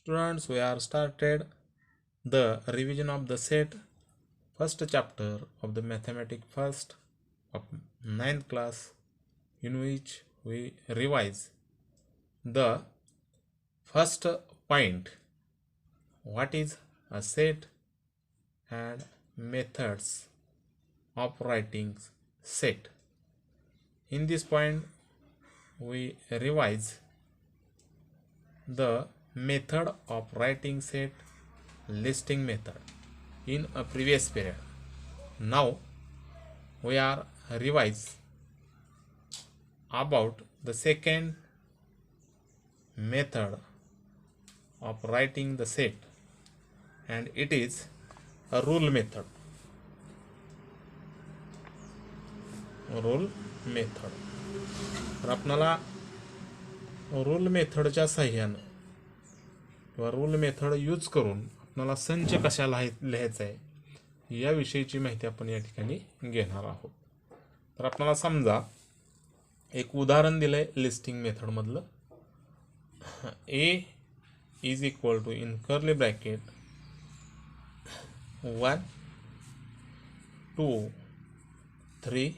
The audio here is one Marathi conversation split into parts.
Students, we are started the revision of the set first chapter of the mathematics first of ninth class, in which we revise the first point, what is a set and methods of writing set. In this point we revise the method of writing set, listing method in a previous period. Now we are revise about the second method of writing the set, and it is a rule method. तर आपणाला रूल मेथडच्या साह्यानं किंवा रूल मेथड यूज करून आपल्याला संच कशा लिहायचा आहे याविषयीची माहिती आपण या ठिकाणी घेणार आहोत. तर आपल्याला समजा एक उदाहरण दिलंय लिस्टिंग मेथड मधलं. A is equal to in curly bracket 1 2 3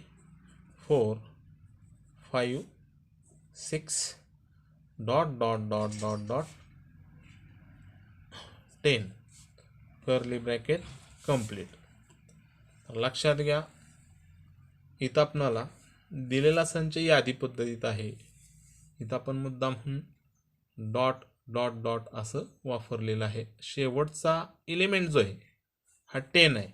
4 5 6 dot dot dot dot dot 10 curly bracket complete. तर लक्षात घ्या, इथं आपणाला दिलेला संच यादी पद्धतीत आहे. इथं आपण मुद्दाम डॉट डॉट डॉट असं वापरलेलं आहे. शेवटचा एलिमेंट जो आहे हा 10 आहे.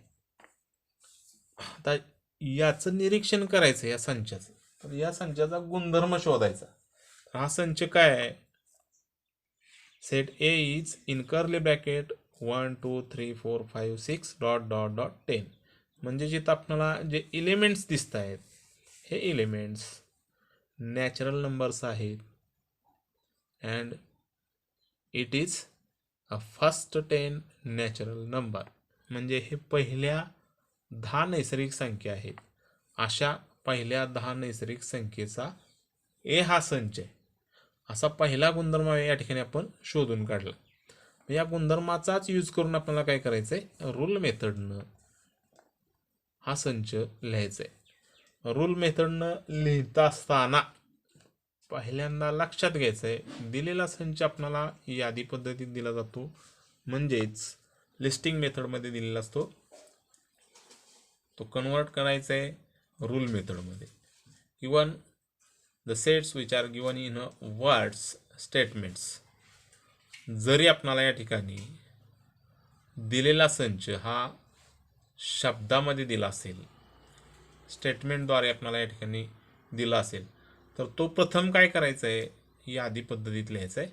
आता याचं निरीक्षण करायचं या संचाचं. तर या संचाचा गुणधर्म शोधायचा. हा संच काय आहे? Set A is in curly bracket 1 2 3 4 5 6 dot dot dot 10. म्हणजे जिथं आपल्याला जे एलिमेंट्स दिसत आहेत हे एलिमेंट्स नॅचरल नंबर्स आहेत and it is a first 10 natural number. म्हणजे हे पहिल्या 10 नैसर्गिक संख्या आहेत. अशा पहिल्या 10 नैसर्गिक संख्येचा ए हा संच आहे असा पहिला गुणधर्म या ठिकाणी आपण शोधून काढला. या गुणधर्माचाच यूज करून आपल्याला काय करायचंय, रूल मेथडनं हा संच लिहायचा आहे. रूल मेथडनं लिहिता असताना पहिल्यांदा लक्षात घ्यायचंय दिलेला संच आपल्याला यादी पद्धतीत दिला जातो, म्हणजेच लिस्टिंग मेथडमध्ये दिलेला असतो. तो कन्वर्ट करायचा आहे रूल मेथडमध्ये. Even the sets which are given in words statements. जरी आपणाला या ठिकाणी दिलेला संच हा शब्दामध्ये दिला असेल, स्टेटमेंटद्वारे आपल्याला या ठिकाणी दिला असेल, तर तो प्रथम काय करायचा आहे, यादी पद्धतीत लिहायचा आहे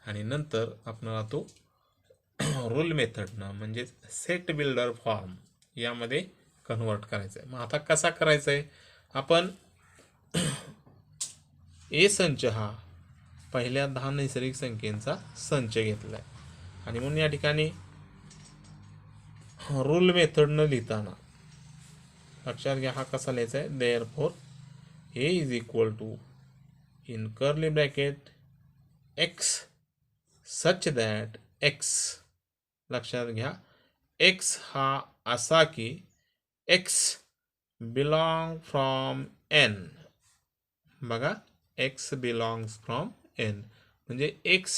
आणि नंतर आपल्याला तो रूल मेथडनं म्हणजे सेट बिल्डर फॉर्म यामध्ये कन्वर्ट करायचं आहे. मग आता कसा करायचा आहे, आपण ए संच हा पहिल्या 10 नैसर्गिक संख्येचा संच घेतला आहे आणि म्हणून या ठिकाणी रूल मेथडनं लिहिताना लक्षात घ्या हा कसा लिहायचा आहे. Therefore A is equal to in curly bracket X such that X. लक्षात घ्या एक्स हा असा की एक्स बिलॉंग फ्रॉम एन. बघा एक्स बिलॉंग्स फ्रॉम एन म्हणजे एक्स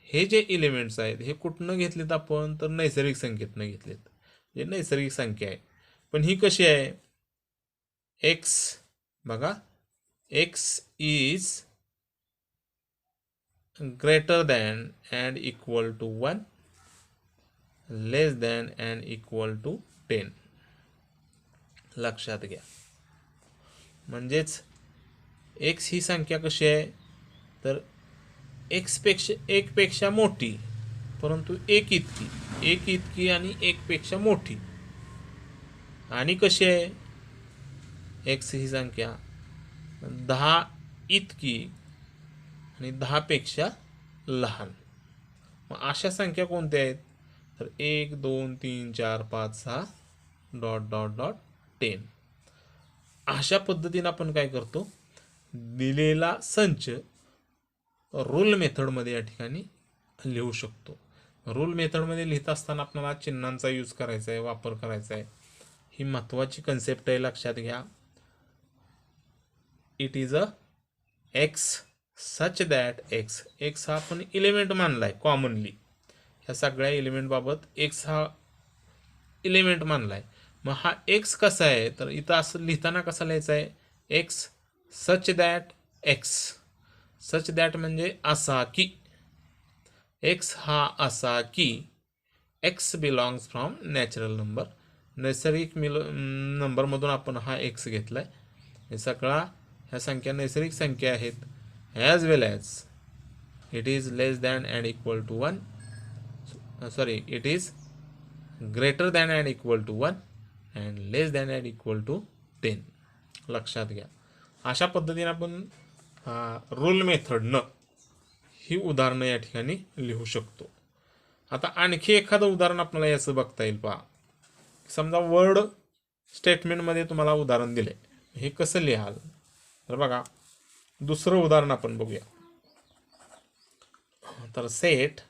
हे जे एलिमेंट्स आहेत हे कुठनं घेतलेत आपण, तर नैसर्गिक संख्येतनं घेतलेत. म्हणजे नैसर्गिक संख्या आहे. पण ही कशी आहे, एक्स बघा X is greater than and equal to 1 less than and equal to 10. लक्षात घ्या म्हणजेच एक्स ही संख्या कशी आहे, तर एक पेक्षा मोठी परंतु एक इतकी आणि एक पेक्षा मोठी. आणि कशी आहे एक्स ही संख्या 10 इतकी आणि 10 पेक्षा लहान. मग अशा संख्या कोणत्या आहेत, तर 1 2 3 4 5 6 डॉट डॉट डॉट 10. अशा पद्धतीने आपण काय करतो, दिलेला संच रूल मेथडमध्ये या ठिकाणी लिहू शकतो. रूल मेथडमध्ये लिहित असताना आपल्याला चिन्हांचा यूज करायचा आहे, वापर करायचा आहे. ही महत्त्वाची कन्सेप्ट आहे, लक्षात घ्या. It is a x such that x हा आपण एलिमेंट मानला आहे कॉमनली. ह्या सगळ्या एलिमेंटबाबत एक्स हा एलिमेंट मानला आहे. मग हा एक्स कसा आहे, तर इथं असं लिहिताना कसा लिहायचा आहे, x such that x. Such that म्हणजे असा की, एक्स हा असा की x belongs from natural number. नैसर्गिक नंबरमधून आपण हा एक्स घेतला आहे. हे सगळा ह्या संख्या नैसर्गिक संख्या आहेत. As well as it is less than and equal to 1, sorry, it is greater than and equal to 1 and less than and equal to 10. लक्षात घ्या. अशा पद्धतीने आपण रूल मेथडनं ही उदाहरणं या ठिकाणी लिहू शकतो. आता आणखी एखादं उदाहरण आपल्याला याचं बघता येईल. पहा, समजा वर्ड स्टेटमेंटमध्ये तुम्हाला उदाहरण दिले, हे कसं लिहाल, तर बघा दुसरं उदाहरण आपण बघूया. तर set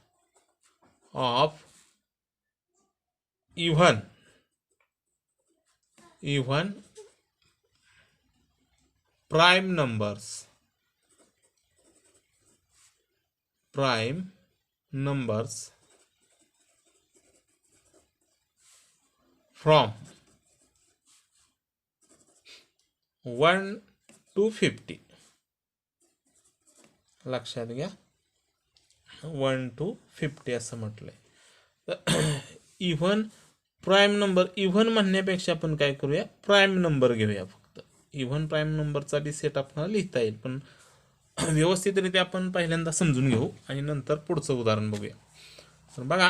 of even prime numbers from 1 to 50. लक्षात घ्या, 1 to 50 असं म्हटलंय. तर इव्हन प्राईम नंबर, इव्हन म्हणण्यापेक्षा आपण काय करूया, प्राईम नंबर घेऊया. फक्त इव्हन प्राईम नंबरचा बी सेट आपल्याला लिहिता येईल, पण व्यवस्थितरित्या आपण पहिल्यांदा समजून घेऊ आणि नंतर पुढचं उदाहरण बघूया. तर बघा,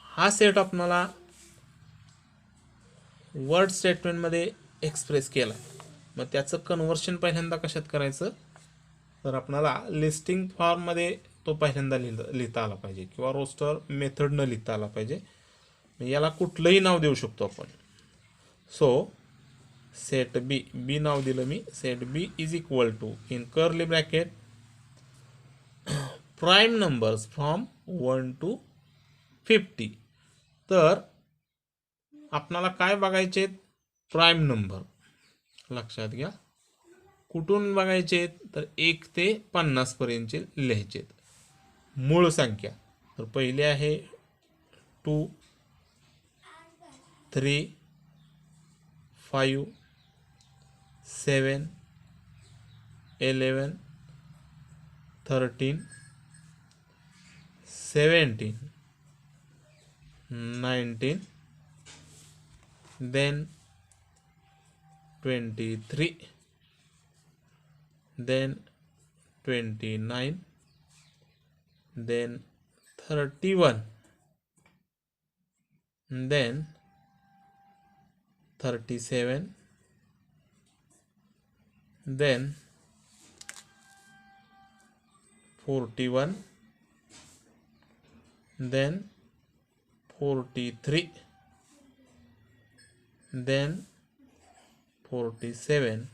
हा सेट आपल्याला वर्ड स्टेटमेंटमध्ये एक्सप्रेस केला. मग त्याचं कन्व्हर्शन पहिल्यांदा कशात करायचं, तर आपल्याला लिस्टिंग फॉर्ममध्ये तो पहिल्यांदा लिहिता आला पाहिजे, किंवा रोस्टर मेथडनं लिहिता आला पाहिजे. याला कुठलंही नाव देऊ शकतो आपण. सो सेट बी नाव दिलं मी. Set B is equal to in curly bracket prime numbers from 1 to 50. तर आपणाला काय बघायचे, प्राईम नंबर. लक्षात घ्या, कुठून बघायचे, तर 1 ते 50 पर्यंतचे लिहायचे. मूळ संख्या तर पहिले आहे 2, 3, 5, 7, 11, 13, 17, 19, then 23, then 29, then 31, then 37, then 41, then 43, then 47.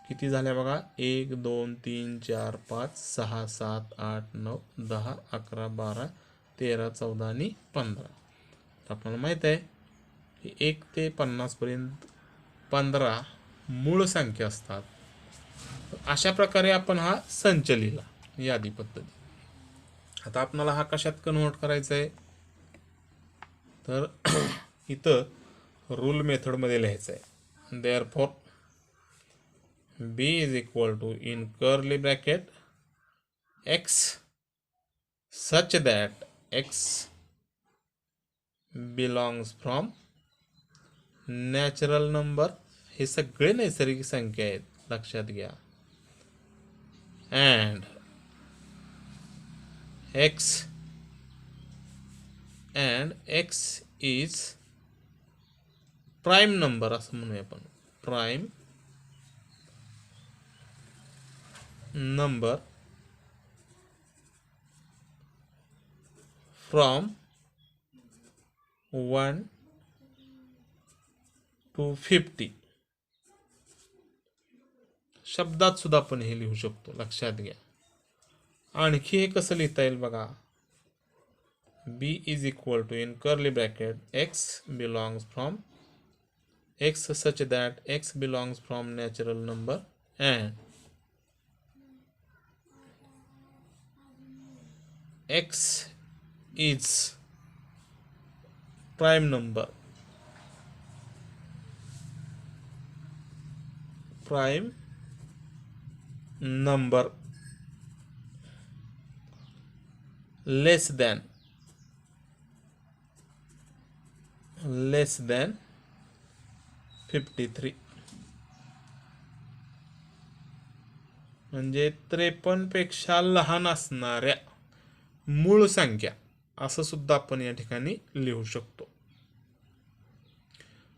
किती झाल्या बघा, 1 2 3 4 5 6 7 8 9 10 11 12 13 14 आणि 15. आपल्याला माहित आहे की 1 ते 50 पर्यंत 15 मूळ संख्या असतात. अशा प्रकारे आपण हा संच लिहिला, यादी पद्धती. आता आपल्याला हा कशात कन्व्हर्ट करायचा आहे, तर इथं रूल मेथडमध्ये लिहायचं आहे. Therefore b is equal to in curly bracket x such that x belongs from natural number. हे सगळे नैसर्गिक संख्या आहेत, लक्षात घ्या. and x is prime number असं म्हणूया आपण. Prime number from 1 to 50. शब्दात सुद्धा आपण हे लिहू शकतो, लक्षात घ्या. आणखी हे कसं लिहिता येईल बघा. b is equal to in curly bracket x belongs from x such that x belongs from natural number and x is prime number less than 53 म्हणजे 53 पेक्षा लहान असणाऱ्या मूळ संख्या असं सुद्धा आपण या ठिकाणी लिहू शकतो.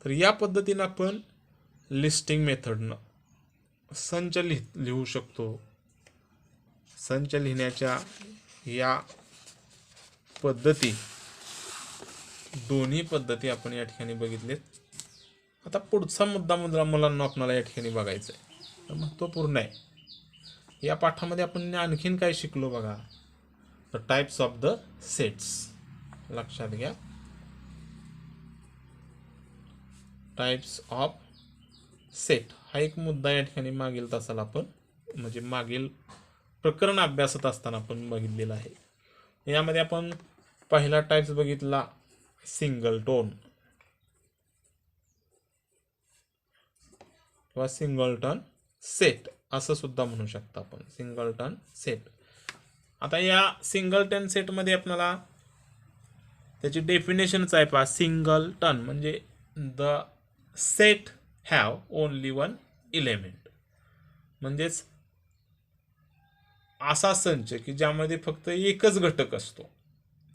तर या पद्धतीने आपण लिस्टिंग मेथडनं संच लिहू शकतो. संच लिहिण्याच्या या पद्धती, दोन्ही पद्धती आपण या ठिकाणी बघितलेत. आता पुढचा मुद्दा मुलांना आपल्याला या ठिकाणी बघायचा आहे, तर महत्त्वपूर्ण आहे. या पाठामध्ये आपण आणखीन काय शिकलो बघा. The types of the sets. लक्षात घ्या, टाइप्स ऑफ सेट हा एक मुद्दा या ठिकाणी मागील तासाला आपण म्हणजे मागील प्रकरण अभ्यासत असताना आपण बघितलेला आहे. यामध्ये आपण पहिला टाइप्स बघितला सिंगलटोन किंवा सिंगलटन सेट असं सुद्धा म्हणू शकता आपण, सिंगलटन सेट. आता या सिंगलटन सेटमध्ये आपल्याला त्याची डेफिनेशनच आहे पहा. सिंगलटन म्हणजे the set have only one element, म्हणजेच असा संच की ज्यामध्ये फक्त एकच घटक असतो,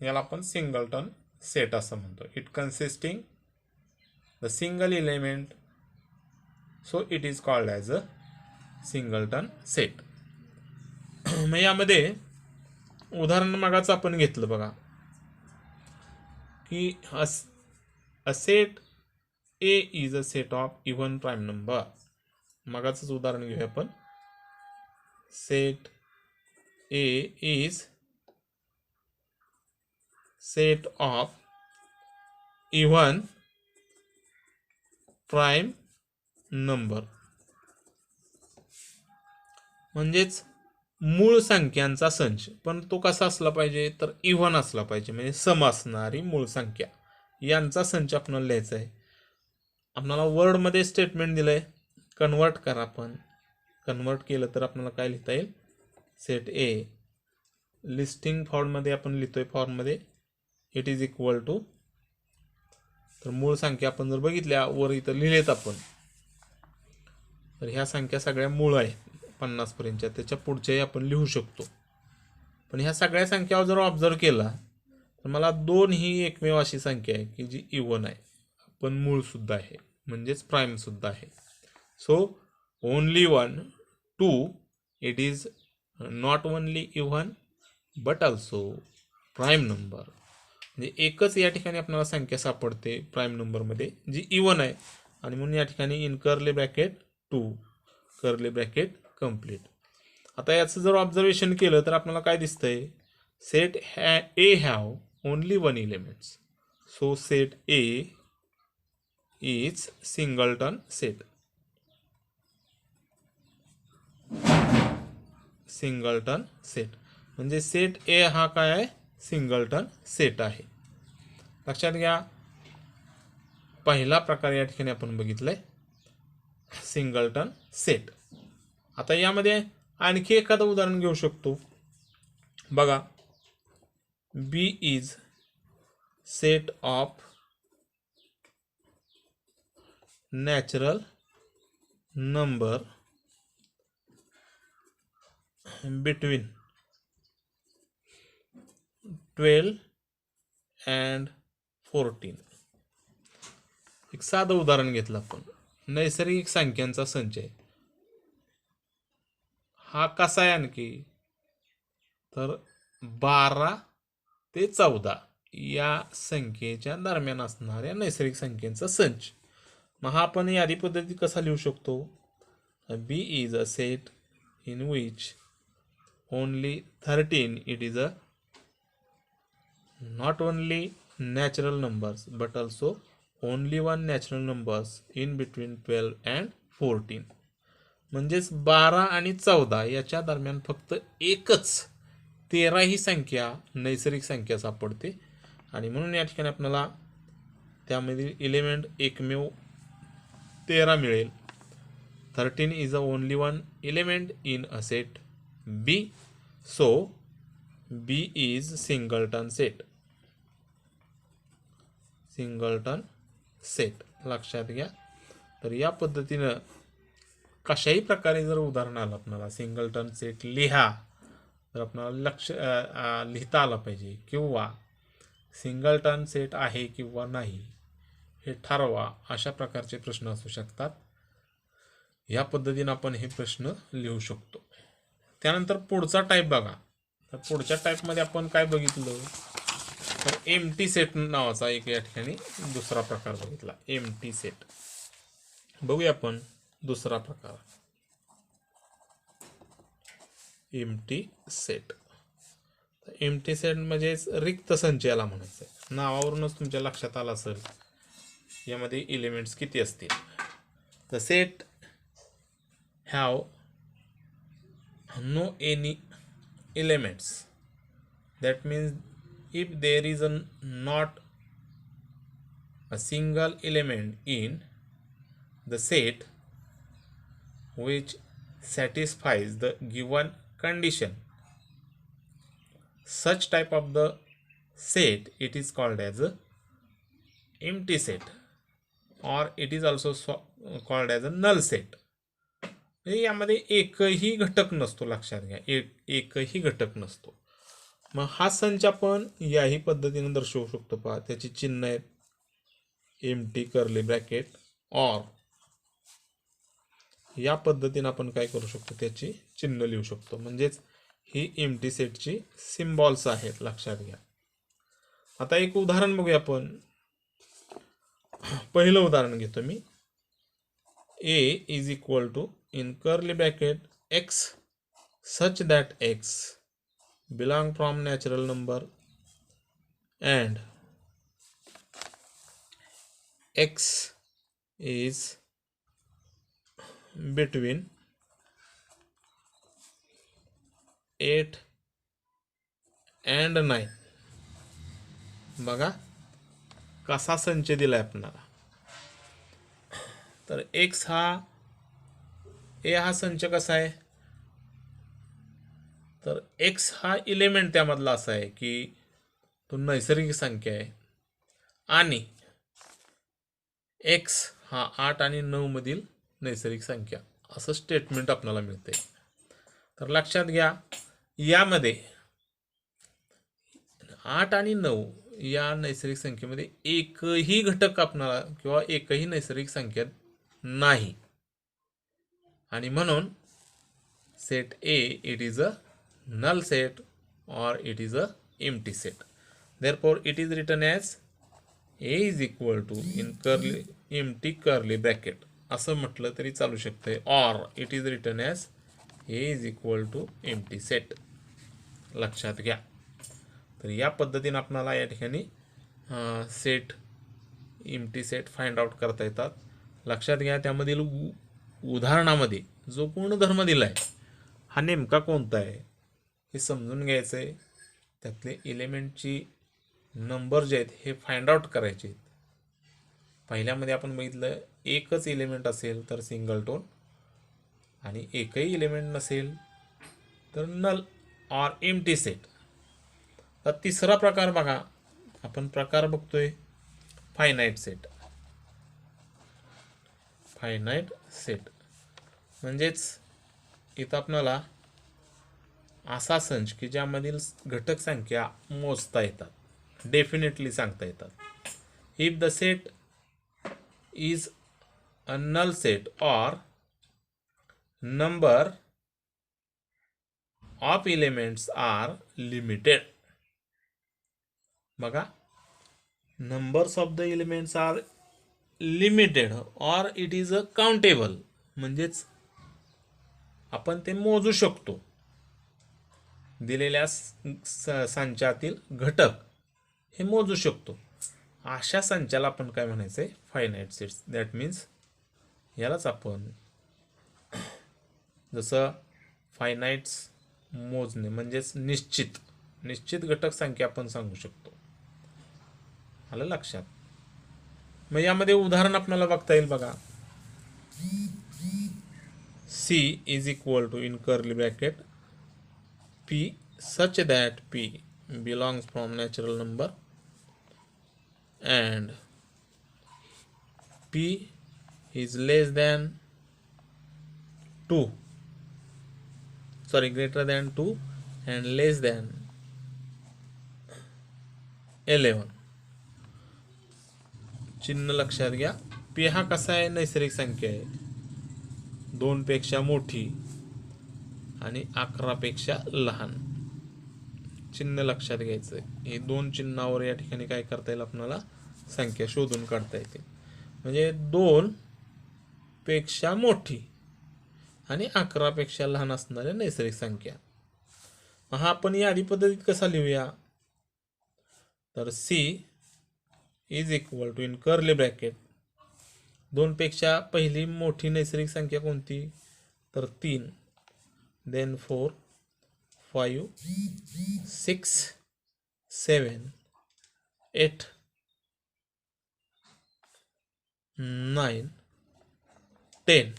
याला आपण सिंगलटन सेट असं म्हणतो. It consisting the single element, so it is called as a singleton set. मग यामध्ये उदाहरण मागाचं आपण घेतलं बघा की a set A is a set of even prime number. मगाचंच उदाहरण घेऊया आपण. Set A is set of even prime number, म्हणजेच मूळ संख्यांचा संच. पण तो कसा असला पाहिजे, तर इव्हन असला पाहिजे, म्हणजे सम असणारी मूळ संख्या यांचा संच आपल्याला लिहायचा आहे. आपल्याला वर्डमध्ये स्टेटमेंट दिलंय, कन्वर्ट करा. आपण कन्वर्ट केलं तर आपल्याला काय लिहिता येईल. सेट ए लिस्टिंग फॉर्ममध्ये आपण लिहितोय, फॉर्ममध्ये इट इज इक्वल टू, तर मूळ संख्या आपण जर बघितल्या वर इथं लिहिलेत आपण, तर ह्या संख्या सगळ्या मूळ आहेत 50 पर्यंतच्या. त्याच्या पुढच्याही आपण लिहू शकतो. पण ह्या सगळ्या संख्यावर जर ऑब्झर्व केला तर मला 2 ही एकमेव अशी संख्या आहे की जी इव्हन आहे, पण मूळ सुद्धा आहे, म्हणजेच प्राईम सुद्धा आहे. So only 1, 2 it is not only even but also prime number. म्हणजे एकच या ठिकाणी आपल्याला संख्या सापडते प्राईम नंबरमध्ये जी इव्हन आहे, आणि म्हणून या ठिकाणी in curly bracket 2 curly bracket complete. आता याचं जर ऑब्झर्वेशन केलं तर आपल्याला काय दिसतंय. Set A have only one elements, so set A is singleton set. Singleton set म्हणजे सेट ए हा काय आहे, सिंगलटन सेट आहे. लक्षात घ्या, पहिला प्रकार या ठिकाणी आपण बघितलाय सिंगलटन सेट. आता यामध्ये आणखी एखादं उदाहरण घेऊ शकतो बघा. B is set of natural number between 12 and 14. एक साधं उदाहरण घेतलं आपण. नैसर्गिक संख्यांचा संच आहे. हा कसा आहे आणखी, तर 12 ते 14 या संख्येच्या दरम्यान असणाऱ्या नैसर्गिक संख्येचा संच. मग हा आपण यादी पद्धती कसा लिहू शकतो. B is a set in which only 13, it is a not only natural numbers but also only one natural numbers in between 12 and 14. म्हणजेच 12 आणि 14 याच्या दरम्यान फक्त एकच 13 ही संख्या नैसर्गिक संख्या सापडते आणि म्हणून या ठिकाणी आपल्याला त्यामध्ये एलिमेंट एकमेव 13 मिळेल. 13 is the only one element in a set B, so B is singleton set. Singleton set लक्षात घ्या. तर या पद्धतीनं कशाही प्रकारे जर उदाहरण आलं आपल्याला सिंगलटन सेट लिहा तर आपल्याला लिहिता आलं पाहिजे किंवा सिंगलटन सेट आहे किंवा नाही हे ठरवा, अशा प्रकारचे प्रश्न असू शकतात. या पद्धतीने आपण हे प्रश्न लिहू शकतो. त्यानंतर पुढचा टाईप बघा. तर पुढच्या टाईपमध्ये आपण काय बघितलं तर एम्प्टी सेट नावाचा एक या ठिकाणी दुसरा प्रकार बघितला. एम्प्टी सेट बघूया आपण. दुसरा प्रकार एम्प्टी सेट. एम्प्टी सेट म्हणजे रिक्त संच याला म्हणायचं. नावावरूनच तुमच्या लक्षात आलं असेल यामध्ये एलिमेंट्स किती असतील. The set have no any elements. That means if there is not a single element in the set which satisfies the given condition, such type of the set it is called as a empty set, or it is also called as a null set. यामध्ये एकही घटक नसतो. लक्षात घ्या, एकही घटक नसतो. मग हा संच आपण याही पद्धतीने दर्शवू शकतो. पहा त्याची चिन्ह आहेत. एम्प्टी कर्ली ब्रॅकेट ऑर या पद्धतीने आपण काय करू शकतो त्याची चिन्ह लिहू शकतो. म्हणजेच ही एम्प्टी सेटची सिम्बॉल्स आहेत. लक्षात घ्या. आता एक उदाहरण बघूया आपण. पहिलं उदाहरण घेतो मी. A is equal to in curly bracket x such that x belong from natural number and x is between 8 and 9. बघा कसा संच दिलाय आपल्याला. तर x हा संच कसा आहे तर x हा एलिमेंट त्यामधला असा आहे की तो नैसर्गिक संख्या आहे आणि x हा 8 आणि 9 मधील नैसर्गिक संख्या असं स्टेटमेंट आपल्याला मिळते. तर लक्षात घ्या यामध्ये 8 आणि 9 या नैसर्गिक संख्येमध्ये एकही घटक आपल्याला किंवा एकही नैसर्गिक संख्या नाही आणि म्हणून set A it is a null set or it is a empty set. Therefore it is written as A is equal to in empty curly bracket असं म्हटलं तरी चालू शकते, or it is written as A is equal to empty set. लक्षात घ्या. तर या पद्धतीने आपल्याला या ठिकाणी set empty set find out करता येतात. लक्षात घ्या त्यामधील उदाहरणामध्ये जो गुणधर्म दिला आहे हा नेमका कोणता आहे हे समजून घ्यायचं आहे. त्यातले एलिमेंटची नंबर जे आहेत हे फाइंड आउट करायचे आहेत. पहिल्यामध्ये आपण बघितलं एकच एलिमेंट असेल तर सिंगलटोन आणि एकही एलिमेंट नसेल तर नल ऑर एम्प्टी सेट. तर तिसरा प्रकार बघा आपण प्रकार बघतोय फायनाईट सेट. फायनाईट सेट म्हणजेच इथं आपल्याला असा संच की ज्यामधील घटक संख्या मोजता येतात, डेफिनेटली सांगता येतात. If the set is a null set or number of elements are limited. बघा numbers of the elements are limited or it is a countable. म्हणजेच आपण ते मोजू शकतो. दिलेल्या संचातील घटक हे मोजू शकतो. अशा संचाला आपण काय म्हणायचं आहे? Finite sets. दॅट मीन्स यालाच आपण जसं फायनाईट्स मोजणे म्हणजेच निश्चित घटक संख्या आपण सांगू शकतो. आलं लक्षात? मग यामध्ये उदाहरण आपल्याला बघता येईल बघा. C is equal to in curly bracket P such that P belongs from natural number and P is less than 2, greater than 2 and less than 11. चिन्ह लक्षात घ्या. P हा कसा आहे? नैसर्गिक संख्या आहे, 2 पेक्षा मोठी आणि 11 पेक्षा लहान. चिन्ह लक्षात घ्यायचं आहे. हे 2 चिन्हावर या ठिकाणी काय करता येईल? आपल्याला संख्या शोधून काढता येते. म्हणजे 2 पेक्षा मोठी आणि 11 पेक्षा लहान असणाऱ्या नैसर्गिक संख्या. हा आपण यादी पद्धतीत कसा लिहूया? तर C is equal to in curly bracket 2 पेक्षा पहिली मोठी नैसर्गिक संख्या कोणती? तर 3, देन 4, 5, 6, 7, 8, 9, 10.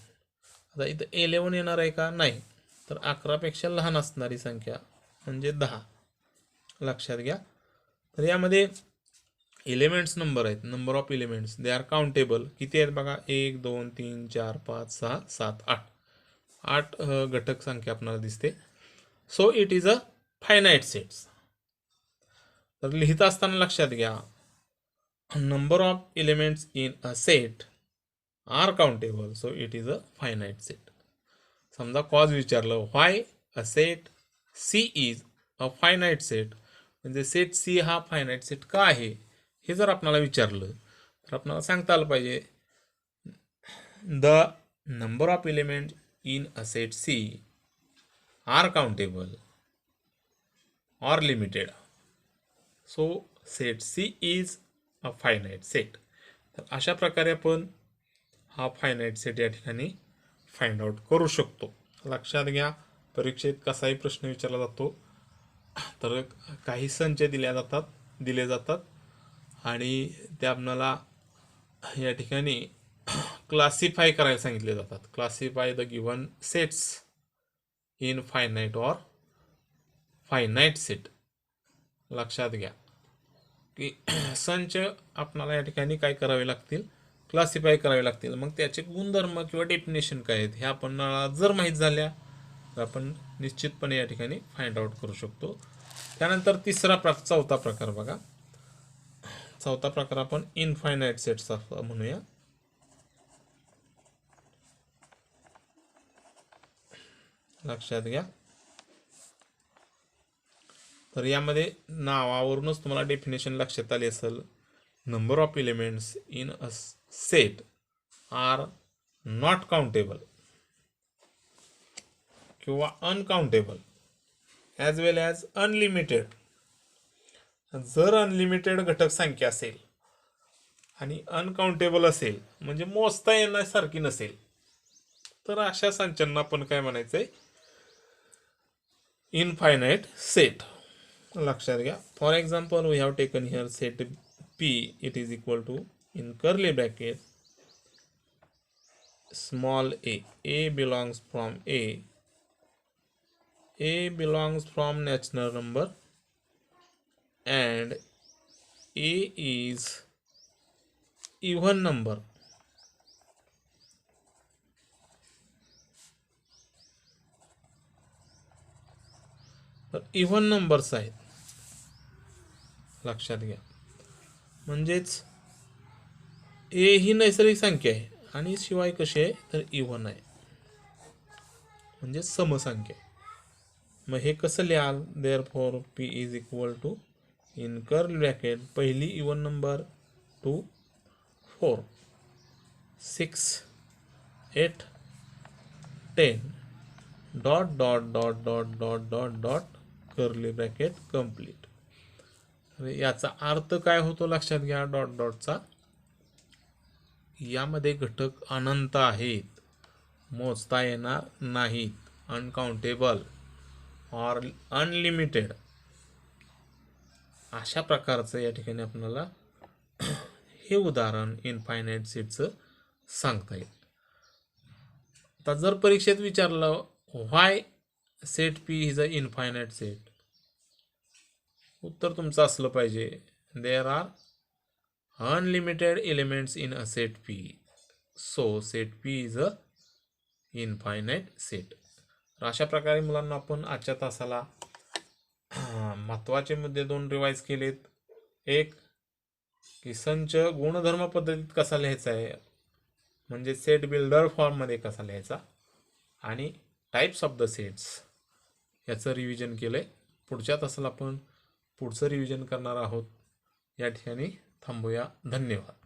आता इथं 11 येणार आहे का? नाही. तर 11 पेक्षा लहान असणारी संख्या म्हणजे 10. लक्षात घ्या. तर यामध्ये एलिमेंट्स नंबर आहेत, number of elements, they are countable. किती आहेत बघा? 1 2 3 4 5 6 7 8. 8 घटक संख्या आपल्याला दिसते. So it is a finite sets. तर लिहित असताना लक्षात घ्या, number of elements in a set are countable, so it is a finite set. समजा कॉज विचारलं, why a set C is a finite set, म्हणजे सेट सी हा फायनाईट सेट का आहे हे जर आपल्याला विचारलं तर आपल्याला सांगता आलं पाहिजे, the number of element in a set C are countable or limited, so set C is a finite set. तर अशा प्रकारे आपण हा फायनाईट सेट या ठिकाणी फाइंड आउट करू शकतो. लक्षात घ्या, परीक्षेत कसाही प्रश्न विचारला जातो तर काही संच दिले जातात आणि ते आपल्याला या ठिकाणी क्लासिफाय करायला सांगितले जातात. Classify the given sets in finite और फायनाईट सेट. लक्षात घ्या की संच आपल्याला या ठिकाणी काय करावे लागतील? क्लासिफाय करावे लागतील. मग त्याचे गुणधर्म किंवा डेफिनेशन काय आहेत हे आपल्याला जर माहीत झाल्या तर आपण निश्चितपणे या ठिकाणी फाइंड आउट करू शकतो. त्यानंतर चौथा प्रकार बघा. चौथा प्रकार आपण इनफायनाईट सेट्स म्हणूया. लक्षात घ्या. तर यामध्ये नावावरूनच तुम्हाला डेफिनेशन लक्षात आली असेल. Number of elements in a set are not countable किंवा uncountable as well as unlimited. जर अनलिमिटेड घटक संख्या असेल आणि अनकाउंटेबल असेल म्हणजे मोजता येण्यासारखी नसेल तर अशा संचांना आपण काय म्हणायचंय? Infinite set. लक्षात घ्या. For example we have taken here set P, it is equal to in curly bracket small a belongs from a belongs from natural number and a is even number. तर इव्हन नंबर्स आहेत. लक्षात घ्या. म्हणजेच ए ही नैसर्गिक संख्या आहे आणि शिवाय कशी आहे तर इव्हन आहे, म्हणजे समसंख्या. मग हे कसं लिहाल? Therefore P is equal to in curly bracket पहिली even number 2, 4, 6, 8, 10 dot dot dot dot dot dot dot curly bracket complete. याचा अर्थ काय होतो लक्षात घ्या. डॉट डॉटचा यामध्ये घटक अनंत आहेत, मोजता येणार नाहीत, अनकाउंटेबल ऑर अनलिमिटेड अशा प्रकारचं या ठिकाणी आपल्याला हे उदाहरण इनफायनाईट सेटचं सांगता येईल. आता जर परीक्षेत विचारलं why set P is a infinite set, उत्तर तुमचं असलं पाहिजे there are unlimited elements in a set P, so set P is a infinite set. तर अशा प्रकारे मुलांना आपण आजच्या तासाला महत्त्वाचे मुद्दे 2 रिवाईज केलेत. एक की संच गुणधर्म पद्धतीत कसा लिहायचा आहे, म्हणजे सेट बिल्डर फॉर्ममध्ये कसा लिहायचा, आणि टाईप्स ऑफ द सेट्स याचं रिव्हिजन केलं आहे. पुढच्या तासाला आपण पुढचं रिव्हिजन करणार आहोत. या ठिकाणी थांबूया. धन्यवाद.